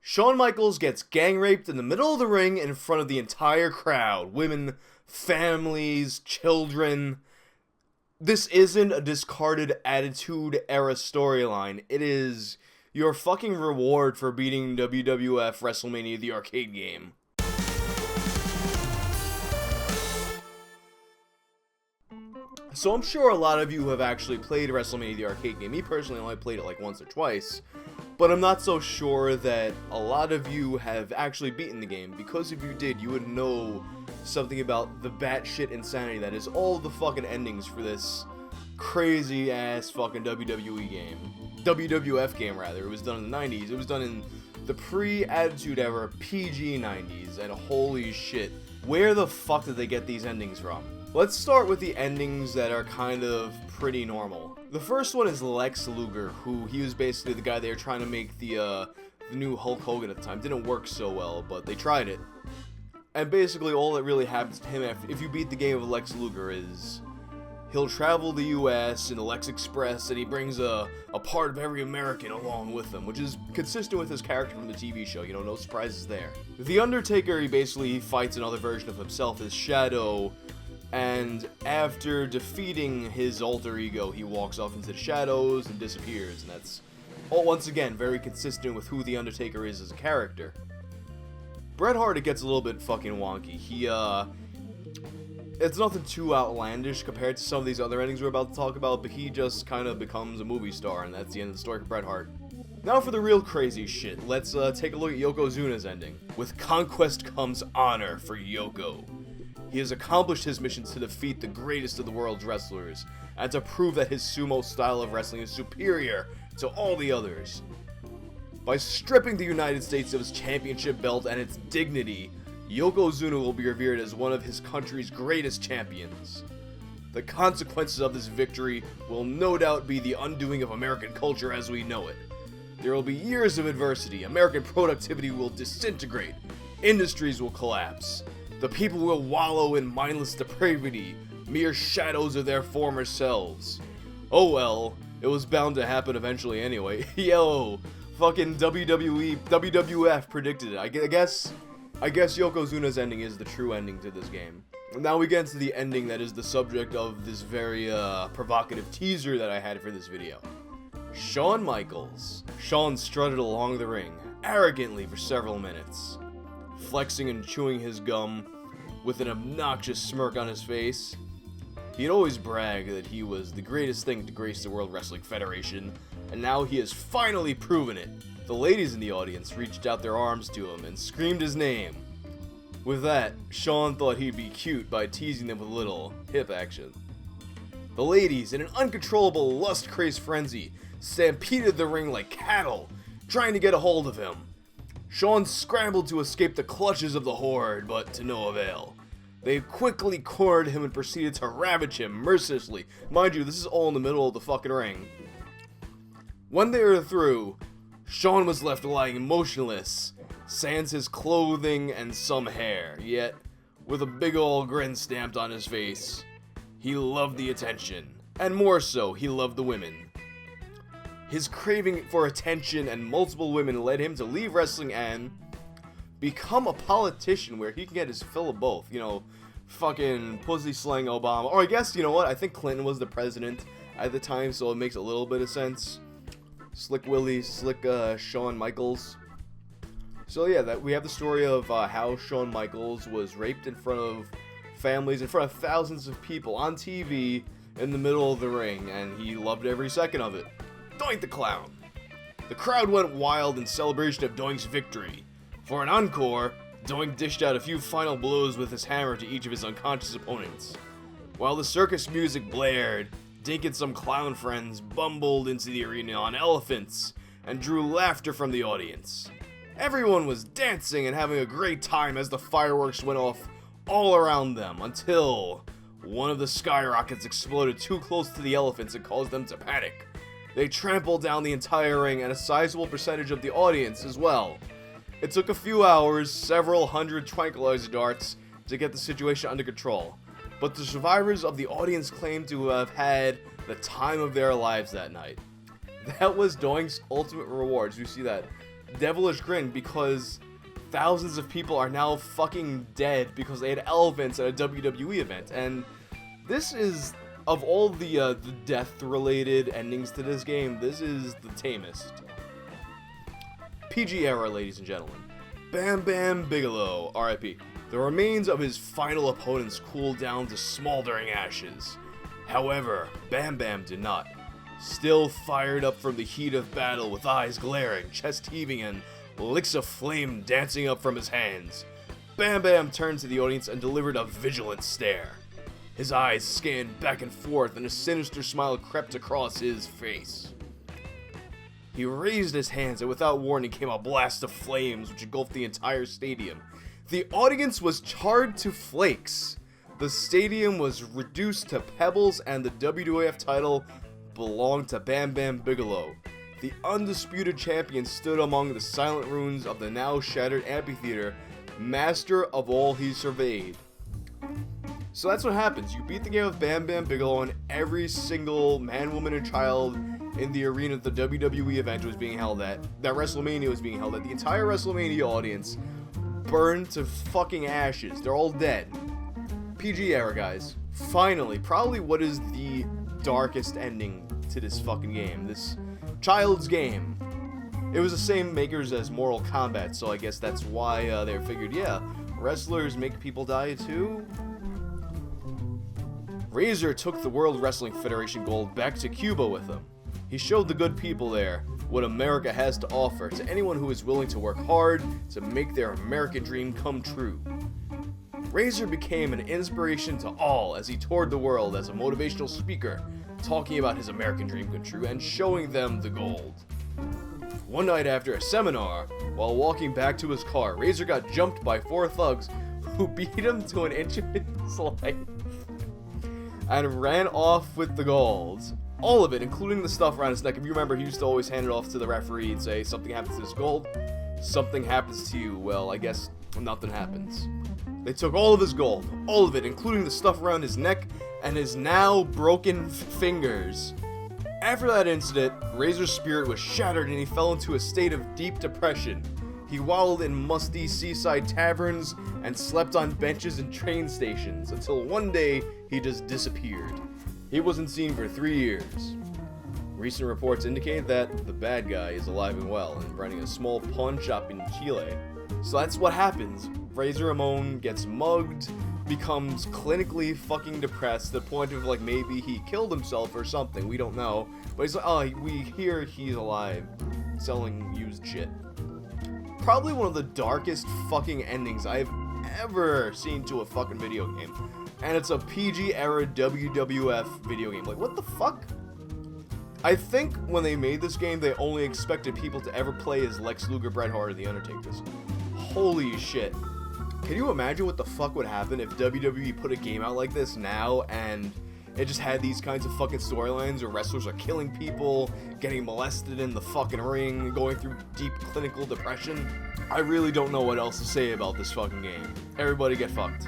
Shawn Michaels gets gang raped in the middle of the ring in front of the entire crowd. Women, families, children. This isn't a discarded Attitude Era storyline. It is your fucking reward for beating WWF WrestleMania the arcade game. So I'm sure a lot of you have actually played WrestleMania the arcade game. Me personally, I only played it like once or twice. But I'm not so sure that a lot of you have actually beaten the game, because if you did, you would know something about the batshit insanity that is all the fucking endings for this crazy ass fucking WWE game. WWF game, rather. It was done in the 90s. It was done in the pre-Attitude Era PG 90s, and holy shit, where the fuck did they get these endings from? Let's start with the endings that are kind of pretty normal. The first one is Lex Luger, who he was basically the guy they were trying to make the new Hulk Hogan at the time. Didn't work so well, but they tried it. And basically all that really happens to him if you beat the game of Lex Luger is he'll travel the US in the Lex Express, and he brings a part of every American along with him, which is consistent with his character from the TV show, you know, no surprises there. The Undertaker, he basically fights another version of himself, his shadow, and after defeating his alter ego, he walks off into the shadows and disappears, and that's, once again, very consistent with who The Undertaker is as a character. Bret Hart, it gets a little bit fucking wonky. It's nothing too outlandish compared to some of these other endings we're about to talk about, but he just kind of becomes a movie star, and that's the end of the story for Bret Hart. Now for the real crazy shit, let's take a look at Yokozuna's ending. With conquest comes honor for Yoko. He has accomplished his mission to defeat the greatest of the world's wrestlers, and to prove that his sumo style of wrestling is superior to all the others. By stripping the United States of its championship belt and its dignity, Yokozuna will be revered as one of his country's greatest champions. The consequences of this victory will no doubt be the undoing of American culture as we know it. There will be years of adversity, American productivity will disintegrate, industries will collapse. The people will wallow in mindless depravity, mere shadows of their former selves. Oh well, it was bound to happen eventually anyway. Yo, fucking WWF predicted it. I guess Yokozuna's ending is the true ending to this game. Now we get into the ending that is the subject of this very provocative teaser that I had for this video. Shawn Michaels. Shawn strutted along the ring, arrogantly for several minutes, flexing and chewing his gum with an obnoxious smirk on his face. He'd always brag that he was the greatest thing to grace the World Wrestling Federation, and now he has finally proven it. The ladies in the audience reached out their arms to him and screamed his name. With that, Shawn thought he'd be cute by teasing them with a little hip action. The ladies, in an uncontrollable lust-crazed frenzy, stampeded the ring like cattle, trying to get a hold of him. Shawn scrambled to escape the clutches of the horde, but to no avail. They quickly cornered him and proceeded to ravage him mercilessly. Mind you, this is all in the middle of the fucking ring. When they were through, Shawn was left lying motionless, sans his clothing and some hair, yet with a big ol' grin stamped on his face. He loved the attention, and more so, he loved the women. His craving for attention and multiple women led him to leave wrestling and become a politician where he can get his fill of both. You know, fucking pussy slang Obama. Or I guess, you know what, I think Clinton was the president at the time, so it makes a little bit of sense. Slick Willie, slick Shawn Michaels. So yeah, we have the story of how Shawn Michaels was raped in front of families, in front of thousands of people on TV in the middle of the ring, and he loved every second of it. Doink the Clown. The crowd went wild in celebration of Doink's victory. For an encore, Doink dished out a few final blows with his hammer to each of his unconscious opponents. While the circus music blared, Dink and some clown friends bumbled into the arena on elephants and drew laughter from the audience. Everyone was dancing and having a great time as the fireworks went off all around them until one of the skyrockets exploded too close to the elephants and caused them to panic. They trampled down the entire ring and a sizable percentage of the audience as well. It took a few hours, several hundred tranquilizer darts to get the situation under control, but the survivors of the audience claimed to have had the time of their lives that night. That was Doink's ultimate rewards. You see that devilish grin because thousands of people are now fucking dead because they had elephants at a WWE event. And this is, of all the death-related endings to this game, this is the tamest. PG era, ladies and gentlemen. Bam Bam Bigelow, RIP. The remains of his final opponents cooled down to smoldering ashes. However, Bam Bam did not. Still fired up from the heat of battle with eyes glaring, chest heaving, and licks of flame dancing up from his hands, Bam Bam turned to the audience and delivered a vigilant stare. His eyes scanned back and forth and a sinister smile crept across his face. He raised his hands and without warning came a blast of flames which engulfed the entire stadium. The audience was charred to flakes. The stadium was reduced to pebbles and the WWF title belonged to Bam Bam Bigelow. The undisputed champion stood among the silent ruins of the now shattered amphitheater, master of all he surveyed. So that's what happens. You beat the game of Bam Bam Bigelow and every single man, woman, and child in the arena that the WWE event was being held at, that WrestleMania was being held at, the entire WrestleMania audience burned to fucking ashes. They're all dead. PG era, guys. Finally, probably what is the darkest ending to this fucking game. This child's game. It was the same makers as Mortal Kombat, so I guess that's why they figured, yeah, wrestlers make people die too? Razor took the World Wrestling Federation gold back to Cuba with him. He showed the good people there what America has to offer to anyone who is willing to work hard to make their American dream come true. Razor became an inspiration to all as he toured the world as a motivational speaker, talking about his American dream come true and showing them the gold. One night after a seminar, while walking back to his car, Razor got jumped by 4 thugs who beat him to an inch of his life and ran off with the gold. All of it, including the stuff around his neck. If you remember, he used to always hand it off to the referee and say, something happens to this gold, something happens to you. Well, I guess nothing happens. They took all of his gold, all of it, including the stuff around his neck and his now broken fingers. After that incident, Razor's spirit was shattered and he fell into a state of deep depression. He wallowed in musty seaside taverns and slept on benches and train stations until one day he just disappeared. He wasn't seen for 3 years. Recent reports indicate that the bad guy is alive and well and running a small pawn shop in Chile. So that's what happens. Razor Ramon gets mugged, becomes clinically fucking depressed to the point of like maybe he killed himself or something, we don't know. But he's like, oh, we hear he's alive, selling used shit. Probably one of the darkest fucking endings I've ever seen to a fucking video game. And it's a PG era WWF video game. Like, what the fuck? I think when they made this game, they only expected people to ever play as Lex Luger, Bret Hart, or The Undertaker. Holy shit. Can you imagine what the fuck would happen if WWE put a game out like this now and it just had these kinds of fucking storylines where wrestlers are killing people, getting molested in the fucking ring, going through deep clinical depression? I really don't know what else to say about this fucking game. Everybody get fucked.